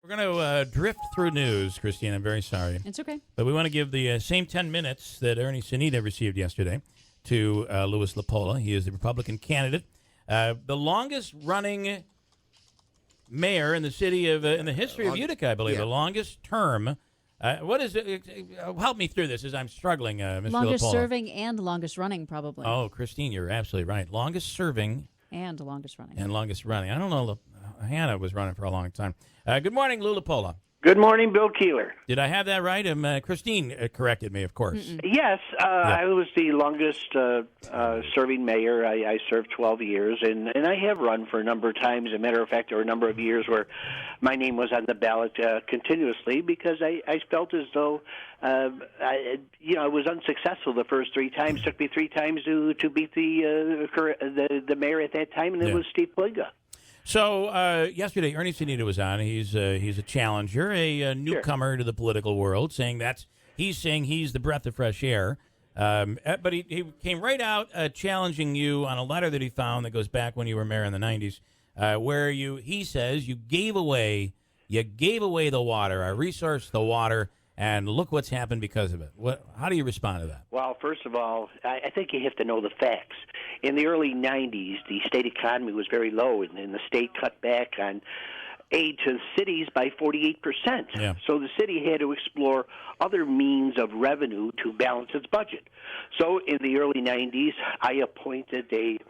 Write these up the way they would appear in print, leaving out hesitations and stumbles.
We're going to drift through news, Christine. I'm very sorry. It's okay. But we want to give the same 10 minutes that Ernie Sanita received yesterday to Louis LaPolla. He is the Republican candidate. The longest-running mayor in the city of, in the history of Utica, I believe. Yeah. The longest term. What is it? Help me through this as I'm struggling, Mr. Longest LaPolla. serving and longest running, probably. Oh, Christine, you're absolutely right. Longest serving. And longest running. And longest running. I don't know. Hannah was running for a long time. Good morning, Lou LaPolla. Good morning, Bill Keeler. Did I have that right? Christine corrected me, of course. Yes, I was the longest serving mayor. I served 12 years, and I have run for a number of times. As a matter of fact, there were a number of years where my name was on the ballot continuously because I felt as though I was unsuccessful the first 3 times. It took me 3 times to beat the mayor at that time, and it was Steve Pliga. So yesterday, Ernie Sanita was on. He's a challenger, a newcomer to the political world, saying he's the breath of fresh air. But he came right out challenging you on a letter that he found that goes back when you were mayor in the 90s, where he says you gave away the water, our resource, the water, and look what's happened because of it. How do you respond to that? Well, first of all, I think you have to know the facts. In the early 90s, the state economy was very low, and the state cut back on aid to cities by 48%. Yeah. So the city had to explore other means of revenue to balance its budget. So in the early 90s, I appointed a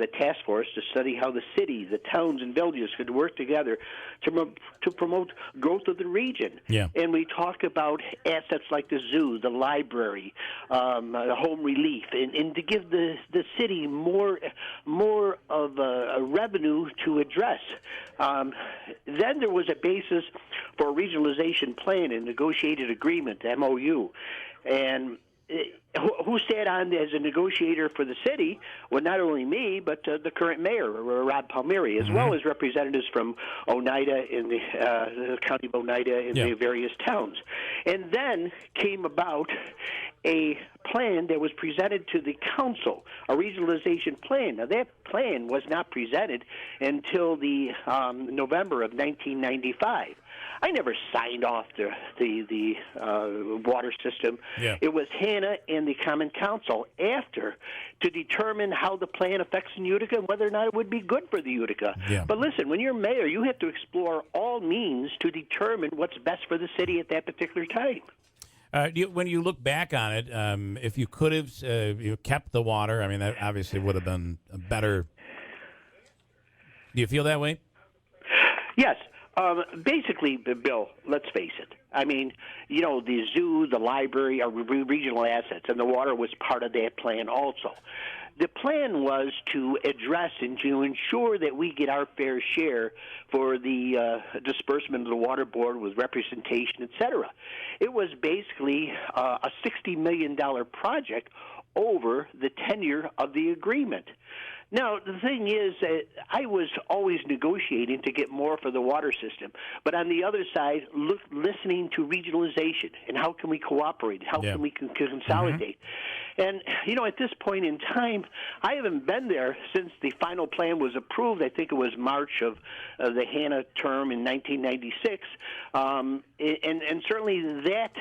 task force to study how the city, the towns and villages could work together to promote growth of the region. Yeah. And we talk about assets like the zoo, the library, home relief, and to give the city more of a revenue to address. Then there was a basis for a regionalization plan and negotiated agreement, MOU. And who sat on as a negotiator for the city? Well, not only me, but the current mayor, Rob Palmieri, as well as representatives from Oneida in the county of Oneida in the various towns. And then came about a plan that was presented to the council, a regionalization plan. Now, that plan was not presented until the November of 1995. I never signed off the water system. Yeah. It was Hannah and the Common Council after to determine how the plan affects Utica and whether or not it would be good for the Utica. Yeah. But listen, when you're mayor, you have to explore all means to determine what's best for the city at that particular time. When you look back on it, if you could have kept the water, I mean, that obviously would have been a better. Do you feel that way? Yes. Basically, Bill, let's face it. I mean, the zoo, the library are regional assets, and the water was part of that plan also. The plan was to address and to ensure that we get our fair share for the disbursement of the water board with representation, et cetera. It was basically a $60 million project over the tenure of the agreement. Now, the thing is, I was always negotiating to get more for the water system. But on the other side, listening to regionalization and how can we cooperate, how can we consolidate. And, at this point in time, I haven't been there since the final plan was approved. I think it was March of the Hannah term in 1996. And certainly that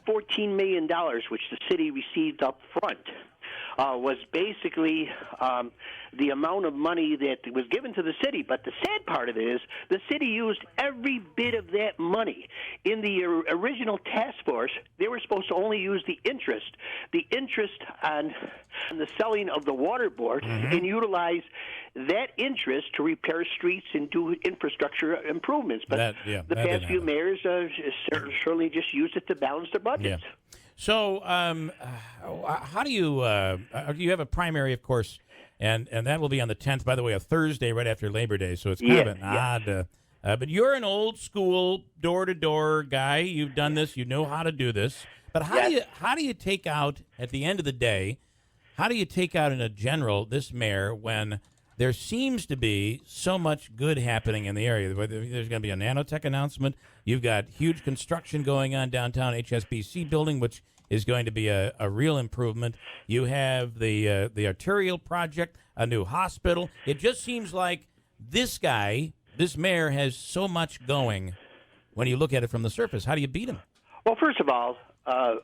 $14 million, which the city received up front, was basically the amount of money that was given to the city. But the sad part of it is the city used every bit of that money. In the original task force, they were supposed to only use the interest on the selling of the water board and utilize that interest to repair streets and do infrastructure improvements. But the past few mayors certainly just used it to balance their budgets. Yeah. So, how do you have a primary, of course, and that will be on the 10th, by the way, a Thursday right after Labor Day, so it's kind of an odd, but you're an old school door-to-door guy. You've done this. You know how to do this. But how do you take out, at the end of the day, how do you take out in a general this mayor when there seems to be so much good happening in the area? There's going to be a nanotech announcement. You've got huge construction going on downtown HSBC building, which is going to be a real improvement. You have the arterial project, a new hospital. It just seems like this guy this mayor has so much going when you look at it from the surface. How do you beat him? Well, first of all,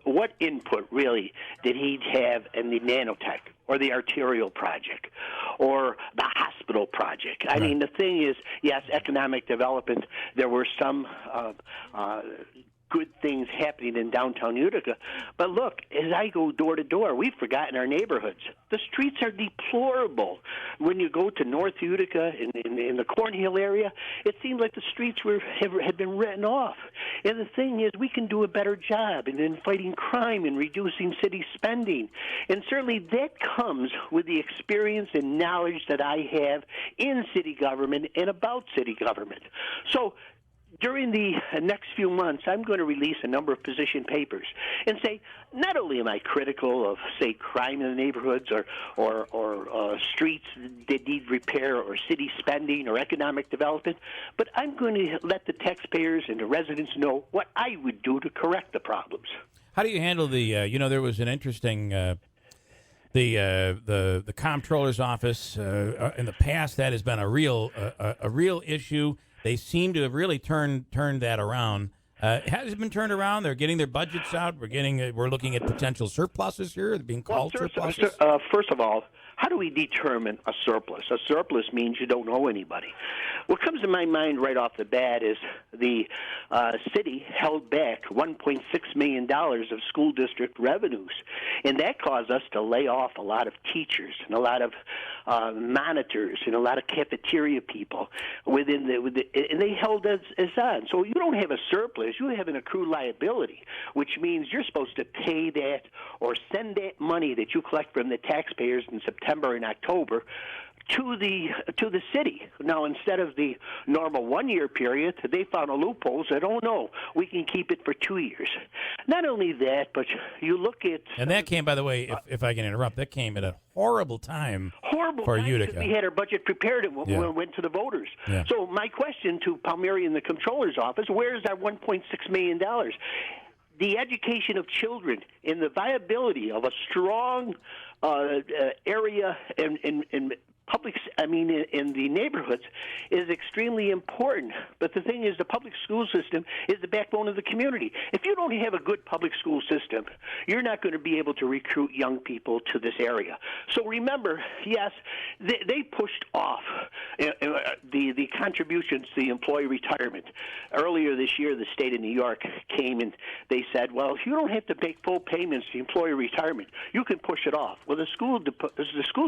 what input really did he have in the nanotech or the arterial project or the hospital project? I mean, the thing is, yes, economic development, there were some good things happening in downtown Utica. But look, as I go door to door, we've forgotten our neighborhoods. The streets are deplorable. When you go to North Utica in the Cornhill area, it seems like the streets had been written off. And the thing is, we can do a better job in fighting crime and reducing city spending. And certainly that comes with the experience and knowledge that I have in city government and about city government. So during the next few months, I'm going to release a number of position papers and say, not only am I critical of, say, crime in the neighborhoods or streets that need repair or city spending or economic development, but I'm going to let the taxpayers and the residents know what I would do to correct the problems. How do you handle the, there was an interesting, the comptroller's office, in the past, that has been a real issue. They seem to have really turned that around. Has it been turned around? They're getting their budgets out. We're looking at potential surpluses here. They're being called surpluses. First of all, how do we determine a surplus? A surplus means you don't owe anybody. What comes to my mind right off the bat is the city held back $1.6 million of school district revenues, and that caused us to lay off a lot of teachers and a lot of monitors and a lot of cafeteria people and they held us on. So you don't have a surplus, you have an accrued liability, which means you're supposed to pay that or send that money that you collect from the taxpayers in September and October to the city. Now, instead of the normal 1-year period, they found a loophole. Said, "Oh no, we can keep it for 2 years." Not only that, but you look at and that came, by the way, if I can interrupt, that came at a horrible time. For Utica. We had our budget prepared and we went to the voters. Yeah. So my question to Palmieri and the comptroller's office: where's our $1.6 million? The education of children and the viability of a strong area in public, in the neighborhoods is extremely important. But the thing is, the public school system is the backbone of the community. If you don't have a good public school system, you're not going to be able to recruit young people to this area. So remember, yes, they pushed off the contributions to the employee retirement. Earlier this year, the state of New York came and they said, well, if you don't have to make full payments to employee retirement, you can push it off. Well, the school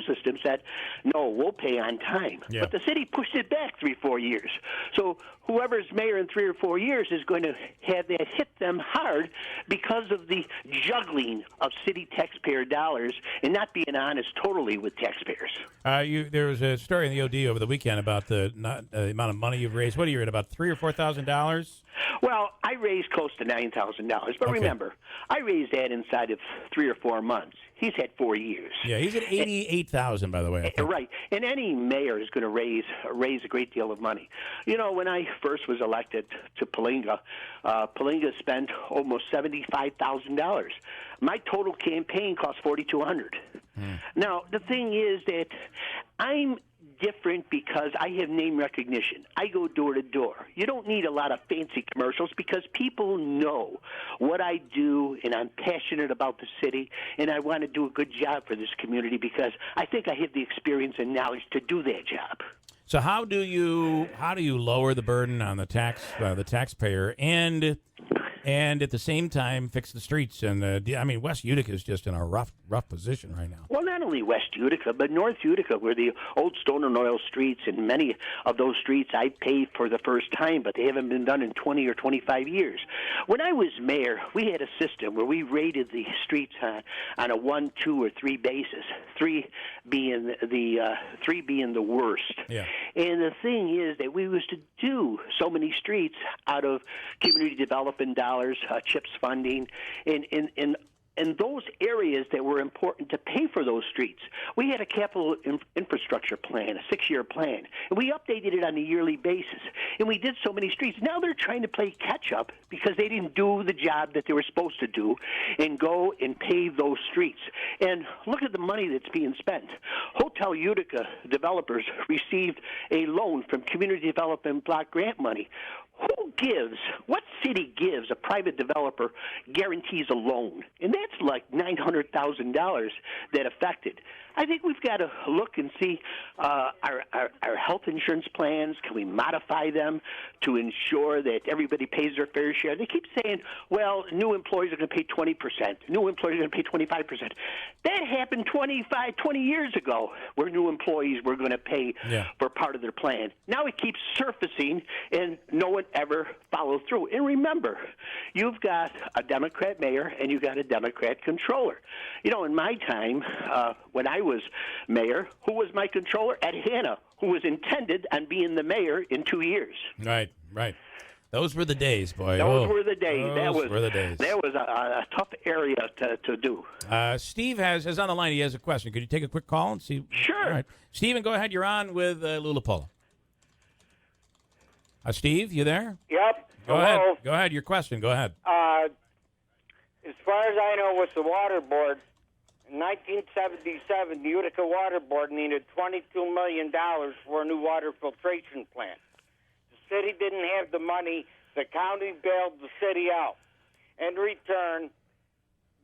system said, no, we'll pay on time. Yeah. But the city pushed it back 3-4 years. So whoever's mayor in 3 or 4 years is going to have that hit them hard because of the juggling of city taxpayer dollars and not being honest totally with taxpayers. There was a story in the OD over the weekend about the amount of money you've raised. What are you at, about $3,000 or $4,000? Well, I raised close to $9,000, but remember, I raised that inside of 3 or 4 months. He's had 4 years. Yeah, he's at $88,000, by the way. Right, and any mayor is going to raise a great deal of money. You know, when I first was elected to Palinga, Palinga spent almost $75,000. My total campaign cost $4,200. Now, the thing is that I'm different because I have name recognition. I go door to door. You don't need a lot of fancy commercials because people know what I do, and I'm passionate about the city, and I want to do a good job for this community because I think I have the experience and knowledge to do that job. So how do you lower the burden on the taxpayer and at the same time fix the streets? And West Utica is just in a rough position right now. Well, not only West Utica, but North Utica, where the old stone and oil streets, and many of those streets I paved for the first time, but they haven't been done in 20 or 25 years. When I was mayor, we had a system where we rated the streets on a 1, 2, or 3 basis, 3 being the worst. Yeah. And the thing is that we used to do so many streets out of community development dollars, CHIPS funding, and those areas that were important to pay for those streets. We had a capital infrastructure plan, a 6-year plan, and we updated it on a yearly basis. and we did so many streets. Now they're trying to play catch-up because they didn't do the job that they were supposed to do and go and pave those streets. And look at the money that's being spent. Hotel Utica developers received a loan from Community Development Block Grant money. What city gives a private developer guarantees a loan? And that's like $900,000 that affected. I think we've got to look and see our health insurance plans. Can we modify them to ensure that everybody pays their fair share? They keep saying, well, new employees are going to pay 20%. New employees are going to pay 25%. That happened 20 years ago where new employees were going to pay for part of their plan. Now it keeps surfacing, and no one ever follows through. And remember, you've got a Democrat mayor and you've got a Democrat controller. You know, in my time, when I was mayor, who was my controller? Ed Hanna, who was intended on being the mayor in 2 years. Right. Those were the days, boy. Those were the days. That was a tough area to do. Steve is on the line. He has a question. Could you take a quick call and see? Sure. All right. Stephen, go ahead. You're on with LaPolla. Steve, you there? Yep. Go ahead. Go ahead. Your question. Go ahead. As far as I know, with the water board, in 1977, the Utica Water Board needed $22 million for a new water filtration plant. The city didn't have the money. The county bailed the city out. In return,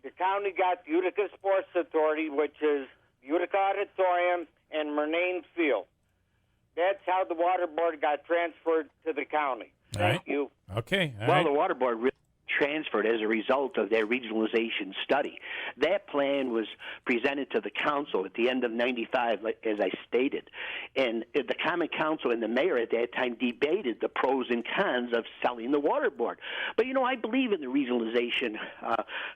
the county got the Utica Sports Authority, which is Utica Auditorium and Murnane Field. That's how the water board got transferred to the county. Thank you. Okay. The water board really transferred as a result of their regionalization study. That plan was presented to the council at the end of 95, as I stated. And the Common Council and the mayor at that time debated the pros and cons of selling the water board. But, you know, I believe in the regionalization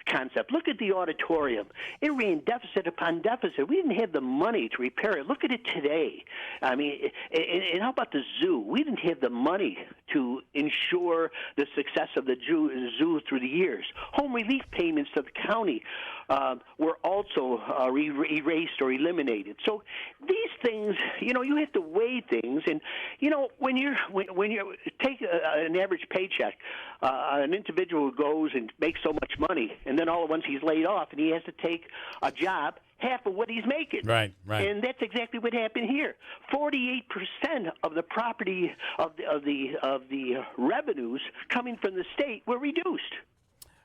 concept. Look at the auditorium. It ran deficit upon deficit. We didn't have the money to repair it. Look at it today. I mean, and how about the zoo? We didn't have the money to ensure the success of the zoo through the years. Home relief payments to the county were also erased or eliminated. So these things, you know, you have to weigh things, and you know, when you take an average paycheck, an individual goes and makes so much money, and then all at once he's laid off, and he has to take a job half of what he's making. Right. And that's exactly what happened here. 48% of the property of the revenues coming from the state were reduced.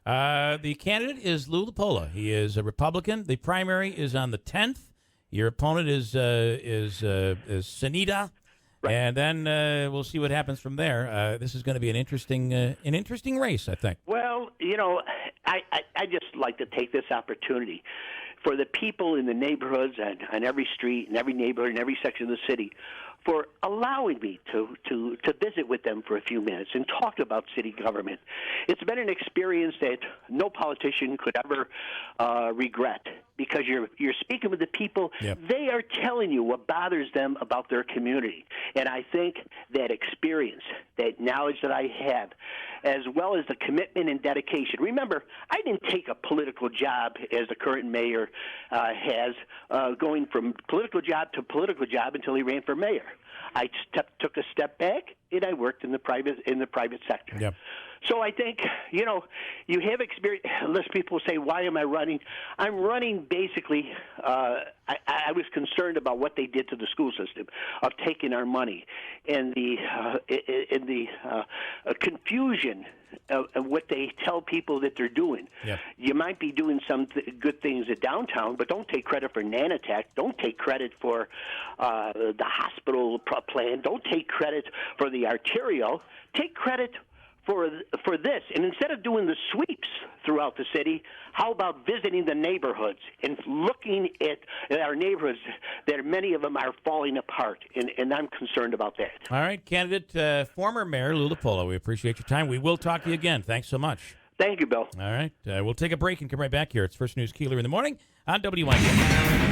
The candidate is LaPolla. He is a Republican. The primary is on the 10th. Your opponent is Sanita. Right. And then we'll see what happens from there. This is going to be an interesting race, I think. Well, you know, I just like to take this opportunity for the people in the neighborhoods and on every street, in every neighborhood, in every section of the city, for allowing me to visit with them for a few minutes and talk about city government. It's been an experience that no politician could ever regret, because you're speaking with the people. Yep. They are telling you what bothers them about their community. And I think that experience, that knowledge that I have, as well as the commitment and dedication. Remember, I didn't take a political job as the current mayor has, going from political job to political job until he ran for mayor. I took a step back, and I worked in the private sector. Yep. So I think, you know, you have experience. Unless people say, why am I running? I'm running basically, I was concerned about what they did to the school system, of taking our money, and the confusion of what they tell people that they're doing. Yep. You might be doing some good things at downtown, but don't take credit for Nanotech. Don't take credit for the hospital plan. Don't take credit for the arterial. Take credit for this. And instead of doing the sweeps throughout the city, how about visiting the neighborhoods and looking at our neighborhoods that many of them are falling apart, and I'm concerned about that. All right, candidate, former Mayor LaPolla, we appreciate your time. We will talk to you again. Thanks so much. Thank you, Bill. All right, we'll take a break and come right back here. It's First News Keeler in the Morning on WIBX.